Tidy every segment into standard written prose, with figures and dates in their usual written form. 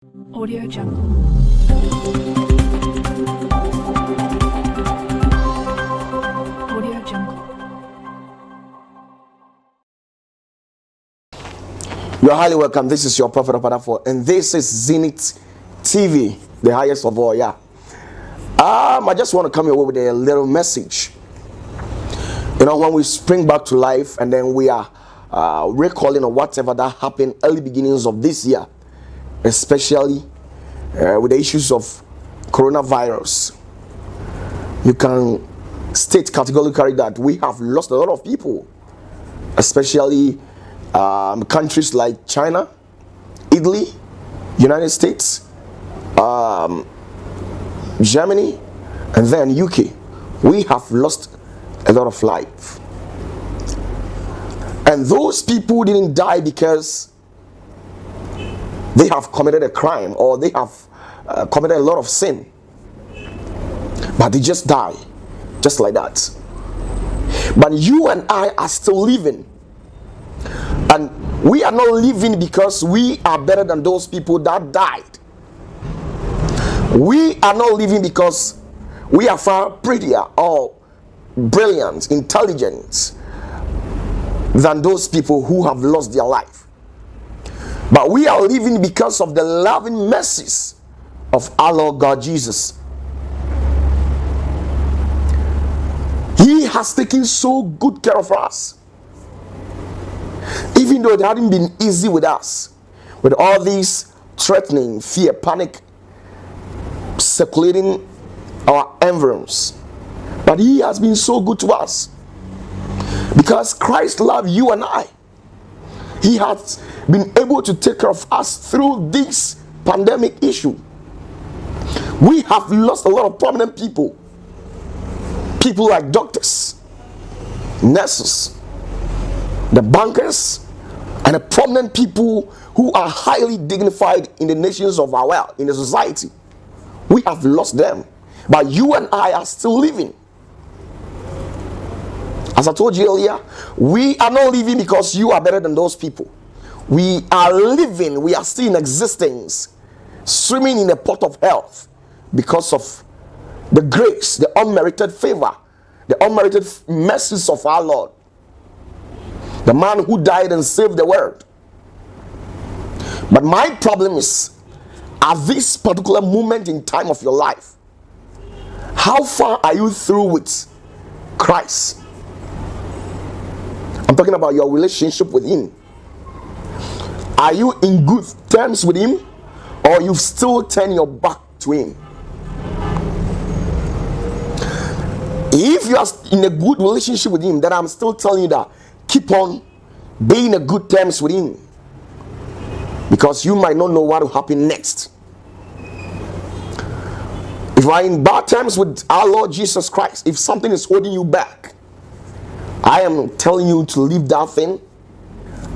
Audio Jungle. Audio Jungle. You're highly welcome. This is your Prophet Opatafour, and this is Zenith TV, the highest of all. Yeah. I just want to come here with a little message. You know, when we spring back to life, and then we are recalling or whatever that happened early beginnings of this year, especially with the issues of coronavirus, you can state categorically that we have lost a lot of people, especially countries like China, Italy, United States, Germany, and then UK. We have lost a lot of life. And those people didn't die because they have committed a crime or they have committed a lot of sin, but they just die just like that. But you and I are still living, and we are not living because we are better than those people that died. We are not living because we are far prettier or brilliant, intelligent than those people who have lost their life. But we are living because of the loving mercies of our Lord God Jesus. He has taken so good care of us. Even though it hadn't been easy with us, with all these threatening, fear, panic circulating our environs. But He has been so good to us. Because Christ loved you and I. He has been able to take care of us through this pandemic issue. We have lost a lot of prominent people. People like doctors, nurses, the bankers, and the prominent people who are highly dignified in the nations of our world, in the society. We have lost them. But you and I are still living. As I told you earlier, we are not living because you are better than those people. We are living, we are still in existence, swimming in a pot of health because of the grace, the unmerited favor, the unmerited mercies of our Lord, the man who died and saved the world. But my problem is, at this particular moment in time of your life, how far are you through with Christ? I'm talking about your relationship with Him. Are you in good terms with Him, or you've still turned your back to Him? If you are in a good relationship with Him, then I'm still telling you that keep on being in good terms with Him, because you might not know what will happen next. If you are in bad terms with our Lord Jesus Christ, if something is holding you back, I am telling you to leave that thing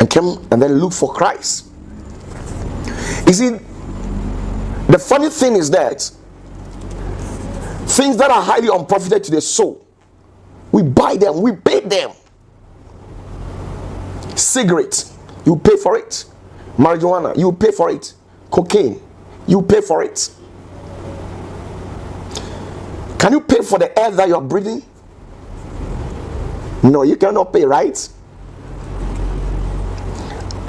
and come and then look for Christ. You see, the funny thing is that things that are highly unprofited to the soul, we buy them, we pay them. Cigarette, you pay for it. Marijuana, you pay for it. Cocaine, you pay for it. Can you pay for the air that you are breathing? No, you cannot pay, right?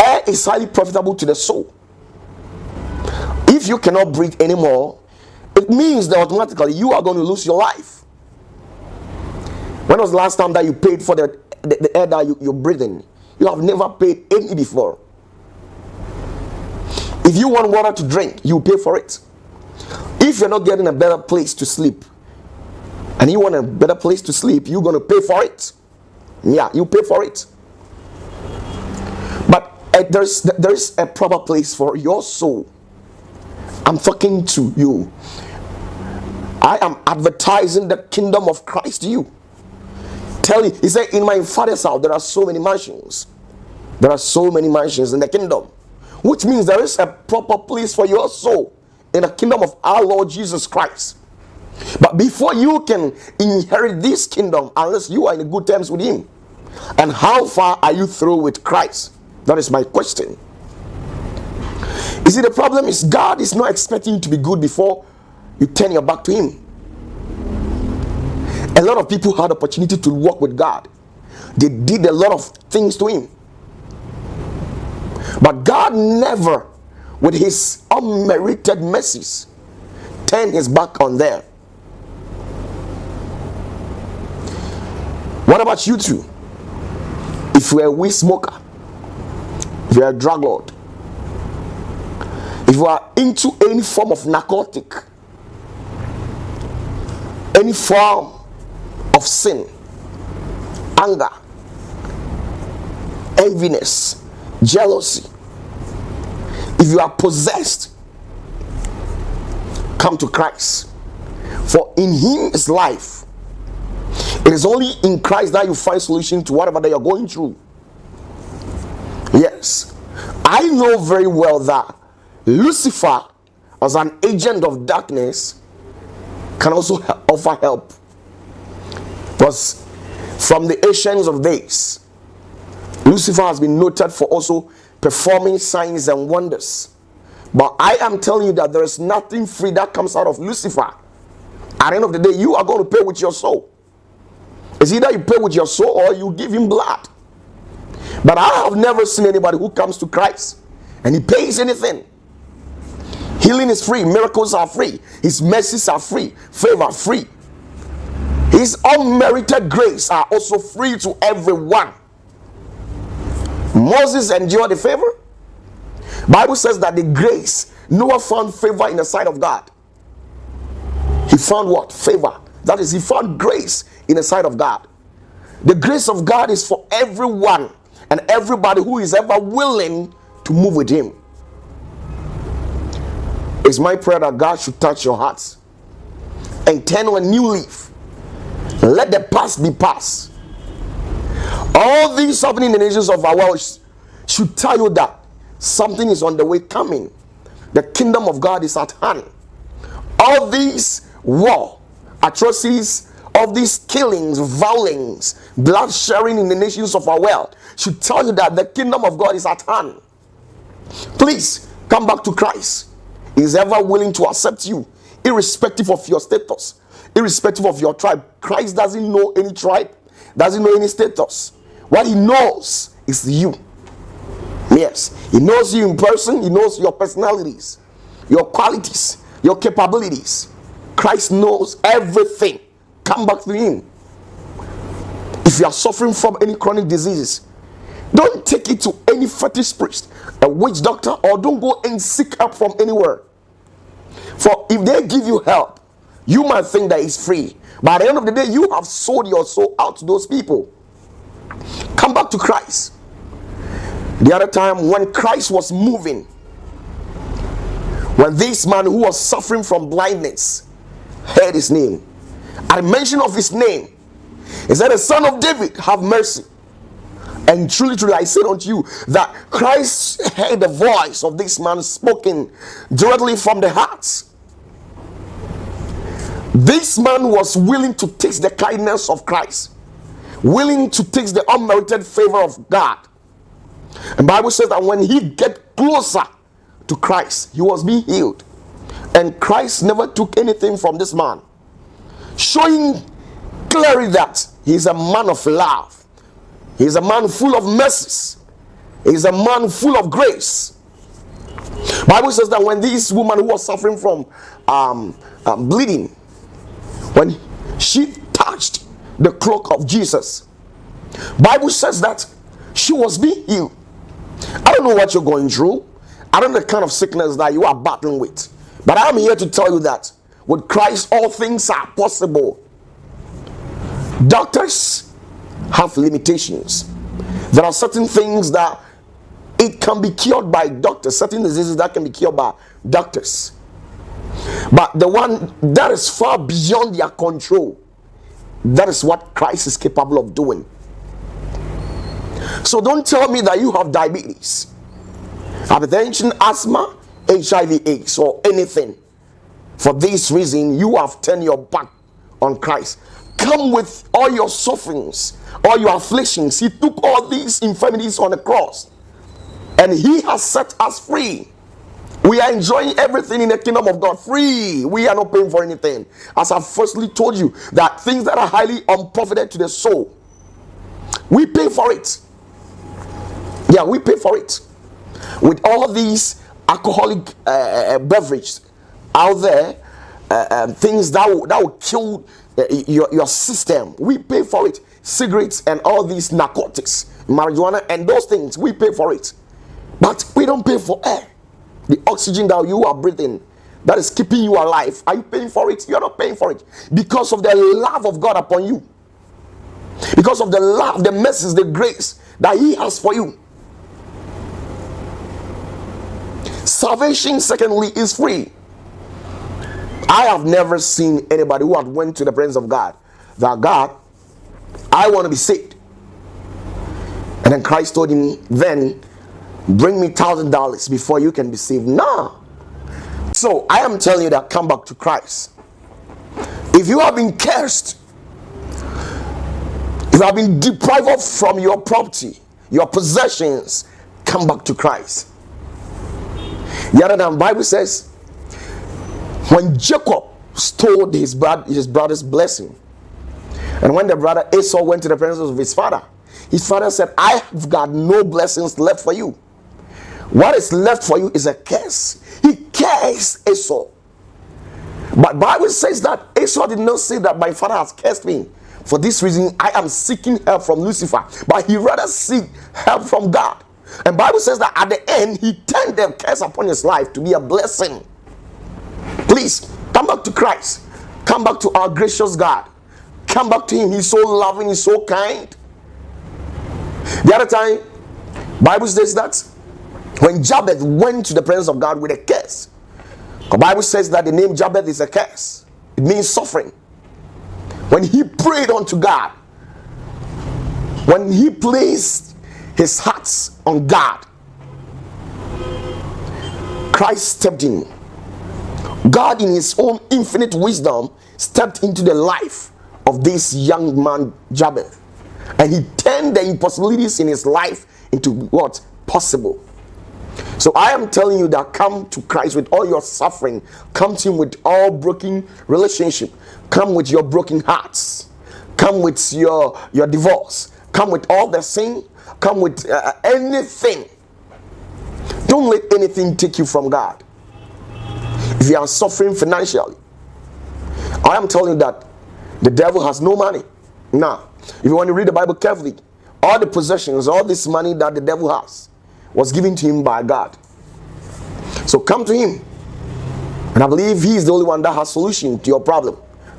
Air is highly profitable to the soul. If you cannot breathe anymore, it means that automatically you are going to lose your life. When was the last time that you paid for the air that you're breathing? You have never paid any before. If you want water to drink, you pay for it. If you're not getting a better place to sleep, and you want a better place to sleep, you're going to pay for it. Yeah, you pay for it. But there's a proper place for your soul. I'm talking to you. I am advertising the kingdom of Christ to you. Tell you, He said, in my Father's house there are so many mansions. There are so many mansions in the kingdom, which means there is a proper place for your soul in the kingdom of our Lord Jesus Christ. But before you can inherit this kingdom, unless you are in good terms with Him, and how far are you through with Christ? That is my question. You see, the problem is God is not expecting you to be good before you turn your back to him. A lot of people had opportunity to walk with God. They did a lot of things to him. But God never, with his unmerited mercies, turned his back on them. What about you two? If you're a weed smoker, if you're a drug lord, if you are into any form of narcotic, any form of sin, anger, enviness, jealousy, if you are possessed, come to Christ. For in him is life. It is only in Christ that you find solution to whatever that you're going through. Yes, I know very well that Lucifer, as an agent of darkness, can also offer help. Because from the ancients of days, Lucifer has been noted for also performing signs and wonders. But I am telling you that there is nothing free that comes out of Lucifer. At the end of the day, you are going to pay with your soul. It's either you pay with your soul or you give him blood. But I have never seen anybody who comes to Christ and he pays anything. Healing is free, miracles are free, his mercies are free, favor free. His unmerited grace are also free to everyone. Moses endured the favor. Bible says that the grace, Noah found favor in the sight of God. He found what? Favor. That is, he found grace in the sight of God. The grace of God is for everyone and everybody who is ever willing to move with him. It's my prayer that God should touch your hearts and turn on a new leaf. Let the past be past. All these happening in the nations of our world should tell you that something is on the way coming. The kingdom of God is at hand. All these war, atrocities, all these killings, violence, blood sharing in the nations of our world should tell you that the kingdom of God is at hand. Please come back to Christ. He is ever willing to accept you, irrespective of your status, irrespective of your tribe. Christ doesn't know any tribe, doesn't know any status. What he knows is you. Yes, he knows you in person. He knows your personalities, your qualities, your capabilities. Christ knows everything. Come back to him. If you are suffering from any chronic diseases, don't take it to any fetish priest, a witch doctor, or don't go and seek help from anywhere. For if they give you help, you might think that it's free, but at the end of the day, you have sold your soul out to those people. Come back to Christ. The other time when Christ was moving, when this man who was suffering from blindness heard his name, at the mention of his name, he said, "The Son of David, have mercy." And truly, truly, I say unto you that Christ heard the voice of this man spoken directly from the heart. This man was willing to taste the kindness of Christ, willing to taste the unmerited favor of God. And Bible says that when he get closer to Christ, he was being healed. And Christ never took anything from this man, showing clearly that he is a man of love. He is a man full of mercies. He is a man full of grace. Bible says that when this woman who was suffering from bleeding, when she touched the cloak of Jesus, Bible says that she was being healed. I don't know what you're going through. I don't know the kind of sickness that you are battling with. But I'm here to tell you that with Christ, all things are possible. Doctors have limitations. There are certain things that it can be cured by doctors, certain diseases that can be cured by doctors. But the one that is far beyond their control, that is what Christ is capable of doing. So don't tell me that you have diabetes, hypertension, asthma, HIV/AIDS, or anything. For this reason, you have turned your back on Christ. Come with all your sufferings, all your afflictions. He took all these infirmities on the cross, and he has set us free. We are enjoying everything in the kingdom of God free. We are not paying for anything. As I firstly told you, that things that are highly unprofited to the soul, we pay for it. Yeah, we pay for it. With all these alcoholic beverages out there, things that will kill your system, we pay for it. Cigarettes and all these narcotics, marijuana and those things, we pay for it. But we don't pay for air. The oxygen that you are breathing, that is keeping you alive, are you paying for it? You are not paying for it. Because of the love of God upon you. Because of the love, the mercy, the grace that He has for you. Salvation, secondly, is free. I have never seen anybody who had went to the presence of God, that God, I want to be saved. And then Christ told him, then bring me $1,000 before you can be saved. No. So I am telling you that come back to Christ. If you have been cursed, if you have been deprived from your property, your possessions, come back to Christ. The other time, Bible says, when Jacob stole his brother's blessing, and when the brother Esau went to the presence of his father said, I have got no blessings left for you. What is left for you is a curse. He cursed Esau. But Bible says that Esau did not say that my father has cursed me. For this reason, I am seeking help from Lucifer. But he rather seek help from God. And Bible says that at the end, he turned the curse upon his life to be a blessing. Please, come back to Christ. Come back to our gracious God. Come back to Him. He's so loving. He's so kind. The other time, Bible says that when Jabez went to the presence of God with a curse, the Bible says that the name Jabez is a curse. It means suffering. When he prayed unto God, when he placed his heart on God, Christ stepped in. God, in His own infinite wisdom, stepped into the life of this young man Jabez, and He turned the impossibilities in his life into what? Possible. So I am telling you that come to Christ with all your suffering. Come to Him with all broken relationship. Come with your broken hearts. Come with your divorce. Come with all the sin. Come with anything. Don't let anything take you from God. If you are suffering financially, I am telling you that the devil has no money. Now, if you want to read the Bible carefully, all the possessions, all this money that the devil has was given to him by God. So come to Him. And I believe He is the only one that has solution to your problem.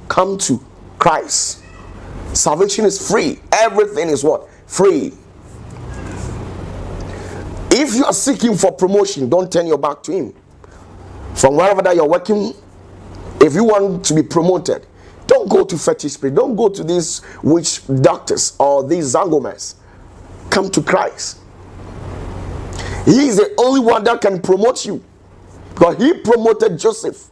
Come to Christ. Salvation is free. Everything is what? Free. If you are seeking for promotion, don't turn your back to Him. From wherever that you're working, if you want to be promoted, don't go to fetish spirit. Don't go to these witch doctors or these zangomas. Come to Christ. He is the only one that can promote you. Because He promoted Joseph.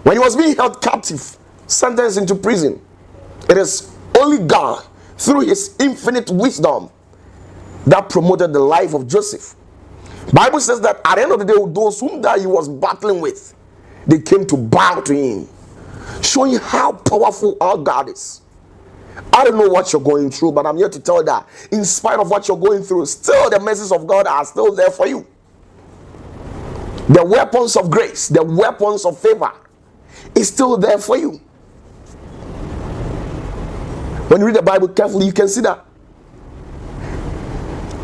When he was being held captive, sentenced into prison, it is only God, through His infinite wisdom, that promoted the life of Joseph. Bible says that at the end of the day, those whom that he was battling with, they came to bow to Him, showing how powerful our God is. I don't know what you're going through, but I'm here to tell you that in spite of what you're going through, still the mercies of God are still there for you. The weapons of grace, the weapons of favor is still there for you. When you read the Bible carefully, you can see that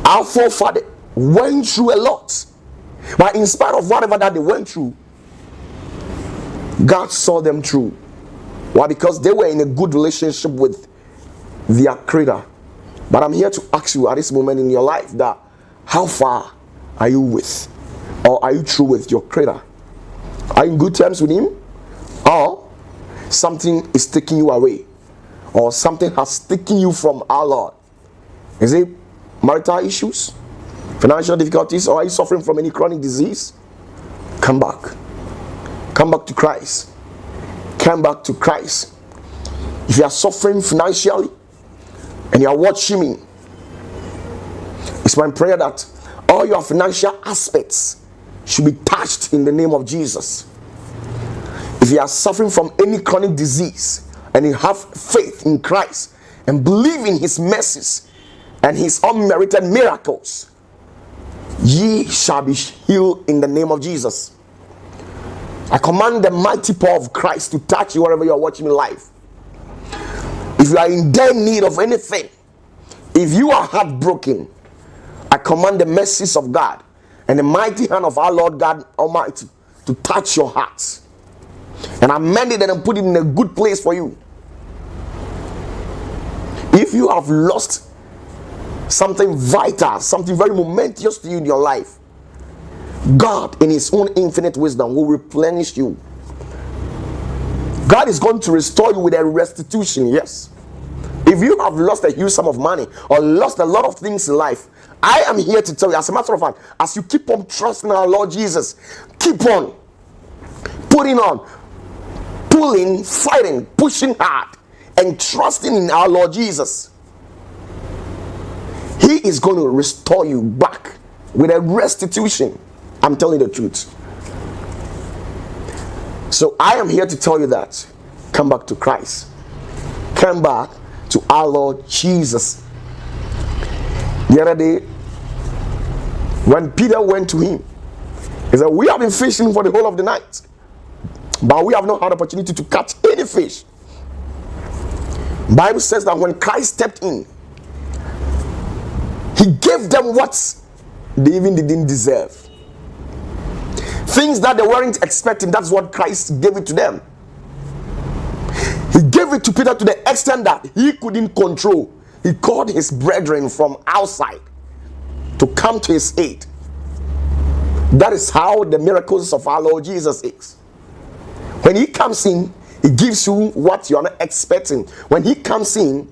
our forefather went through a lot. But in spite of whatever that they went through, God saw them through. Why? Because they were in a good relationship with their Creator. But I'm here to ask you at this moment in your life that how far are you with, or are you through with your Creator? Are you in good terms with Him, or something is taking you away, or something has taken you from our Lord? Is it marital issues, financial difficulties, or are you suffering from any chronic disease? Come back. Come back to Christ. Come back to Christ. If you are suffering financially and you are watching me, it's my prayer that all your financial aspects should be touched in the name of Jesus. If you are suffering from any chronic disease and you have faith in Christ and believe in his mercies and his unmerited miracles, ye shall be healed in the name of Jesus. I command the mighty power of Christ to touch you wherever you are watching me live. If you are in dire need of anything, if you are heartbroken, I command the mercies of God and the mighty hand of our Lord God Almighty to touch your hearts and amend it and put it in a good place for you. If you have lost something vital, something very momentous to you in your life, God in his own infinite wisdom will replenish you. God is going to restore you with a restitution. Yes. If you have lost a huge sum of money or lost a lot of things in life, I am here to tell you, as a matter of fact, as you keep on trusting our Lord Jesus, keep on putting on, pulling, fighting, pushing hard, and trusting in our Lord Jesus, he is going to restore you back with a restitution. I'm telling you the truth. So I am here to tell you that come back to Christ. Come back to our Lord Jesus. The other day, when Peter went to him, he said, we have been fishing for the whole of the night, but we have not had opportunity to catch any fish. Bible says that when Christ stepped in, he gave them what they even didn't deserve. Things that they weren't expecting, that's what Christ gave it to them. He gave it to Peter to the extent that he couldn't control. He called his brethren from outside to come to his aid. That is how the miracles of our Lord Jesus is. When he comes in, he gives you what you're not expecting. When he comes in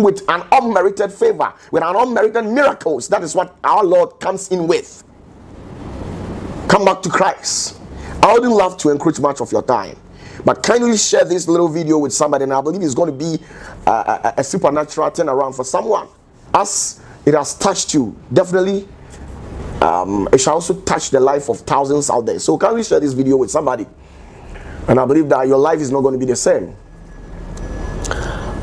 with an unmerited favor, with an unmerited miracles. That is what our Lord comes in with. Come back to Christ. I wouldn't love to encroach much of your time, but kindly share this little video with somebody, and I believe it's going to be a supernatural turnaround for someone. As it has touched you, definitely it shall also touch the life of thousands out there. So kindly share this video with somebody, and I believe that your life is not going to be the same.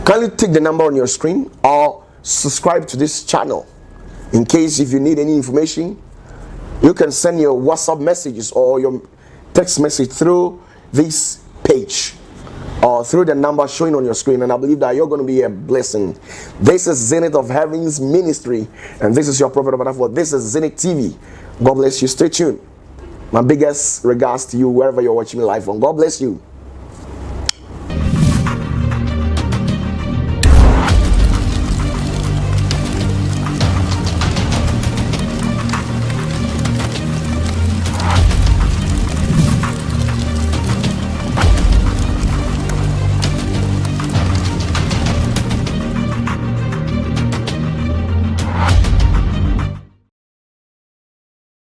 Kindly take the number on your screen or subscribe to this channel. In case if you need any information, you can send your WhatsApp messages or your text message through this page or through the number showing on your screen, and I believe that you're going to be a blessing. This is Zenith of Heaven's Ministry, and this is your Prophet Opatafour. This is Zenith TV. God bless you. Stay tuned. My biggest regards to you wherever you're watching me live from. God bless you.